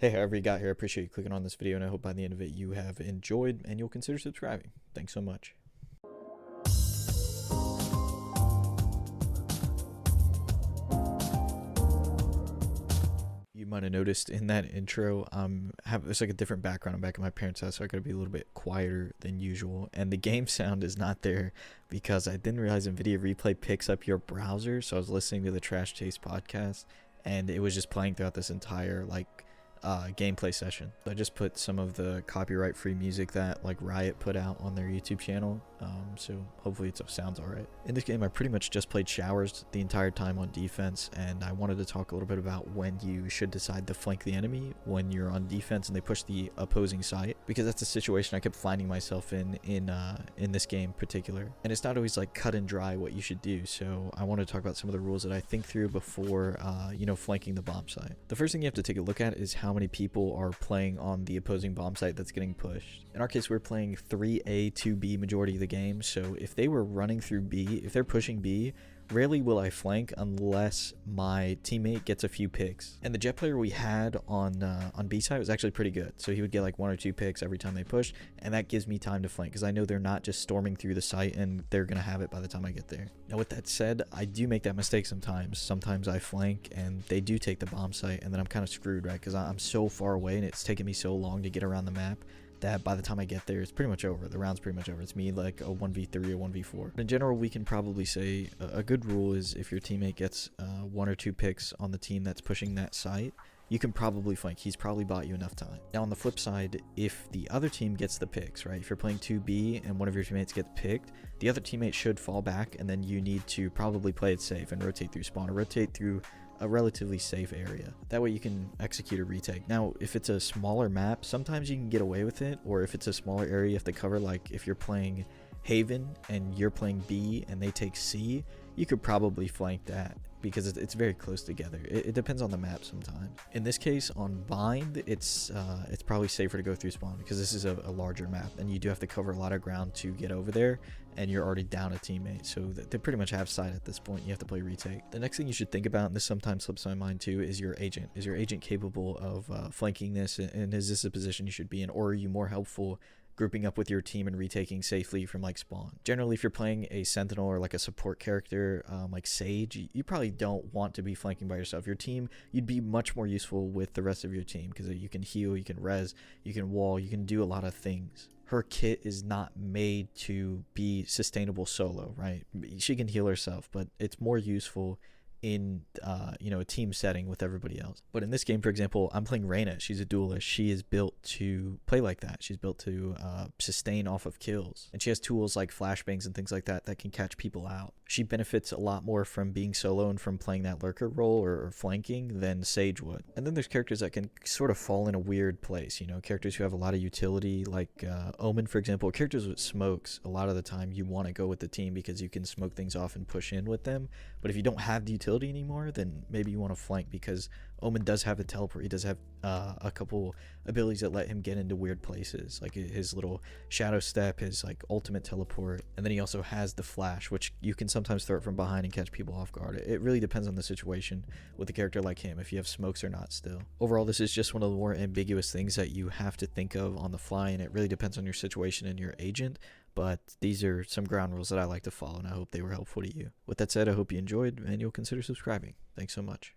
Hey, however you got here, I appreciate you clicking on this video, and I hope by the end of it you have enjoyed and you'll consider subscribing. Thanks so much. You might have noticed in that intro, it's like a different background. I'm back at my parents' house, so I gotta be a little bit quieter than usual. And the game sound is not there because I didn't realize NVIDIA Replay picks up your browser. So I was listening to the Trash Chase podcast, and it was just playing throughout this entire gameplay session. I just put some of the copyright-free music that Riot put out on their YouTube channel, so hopefully it sounds alright. In this game, I pretty much just played showers the entire time on defense, and I wanted to talk a little bit about when you should decide to flank the enemy when you're on defense and they push the opposing side, because that's a situation I kept finding myself in this game in particular, and it's not always like cut and dry what you should do. So I want to talk about some of the rules that I think through before flanking the bomb site. The first thing you have to take a look at is how many people are playing on the opposing bomb site that's getting pushed. In our case, we're playing 3A, 2B majority of the game, so if they were running through B, if they're pushing B, rarely will I flank unless my teammate gets a few picks. And the jet player we had on B side was actually pretty good. So he would get like 1 or 2 picks every time they push, and that gives me time to flank because I know they're not just storming through the site and they're gonna have it by the time I get there. Now with that said, I do make that mistake sometimes. Sometimes I flank and they do take the bomb site, and then I'm kind of screwed, right? Because I'm so far away and it's taken me so long to get around the map that by the time I get there, it's pretty much over. The round's pretty much over. It's me like a 1v3 or 1v4. In general, we can probably say a good rule is if your teammate gets 1 or 2 picks on the team that's pushing that site, you can probably flank. He's probably bought you enough time. Now on the flip side, if the other team gets the picks, right? If you're playing 2B and one of your teammates gets picked, the other teammate should fall back, and then you need to probably play it safe and rotate through spawn or rotate through a relatively safe area. That way you can execute a retake. Now, if it's a smaller map, sometimes you can get away with it, or if it's a smaller area you have to cover, like if you're playing Haven and you're playing B and they take C, you could probably flank that because it's very close together. It depends on the map sometimes. In this case, on Bind, it's probably safer to go through spawn because this is a larger map and you do have to cover a lot of ground to get over there, and you're already down a teammate, so they pretty much have sight at this point. You have to play retake. The next thing you should think about, and this sometimes slips my mind too, is your agent. Is your agent capable of flanking this, and is this a position you should be in, or are you more helpful grouping up with your team and retaking safely from spawn? Generally, if you're playing a sentinel or like a support character like Sage, you probably don't want to be flanking by yourself. Your team, you'd be much more useful with the rest of your team because you can heal, you can res, you can wall, you can do a lot of things. Her kit is not made to be sustainable solo, right? She can heal herself, but it's more useful in a team setting with everybody else. But in this game, for example, I'm playing Reyna. She's a duelist. She is built to play like that. She's built to sustain off of kills, and she has tools like flashbangs and things like that that can catch people out. She benefits a lot more from being solo and from playing that lurker role or flanking than Sage would. And then there's characters that can sort of fall in a weird place, characters who have a lot of utility, like Omen, for example. Characters with smokes, a lot of the time you want to go with the team because you can smoke things off and push in with them. But if you don't have the utility anymore, then maybe you want to flank because Omen does have a teleport. He does have a couple abilities that let him get into weird places, like his little shadow step, his ultimate teleport, and then he also has the flash, which you can sometimes throw it from behind and catch people off guard. It really depends on the situation with a character like him, if you have smokes or not still. Overall, this is just one of the more ambiguous things that you have to think of on the fly, and it really depends on your situation and your agent. But these are some ground rules that I like to follow, and I hope they were helpful to you. With that said, I hope you enjoyed, and you'll consider subscribing. Thanks so much.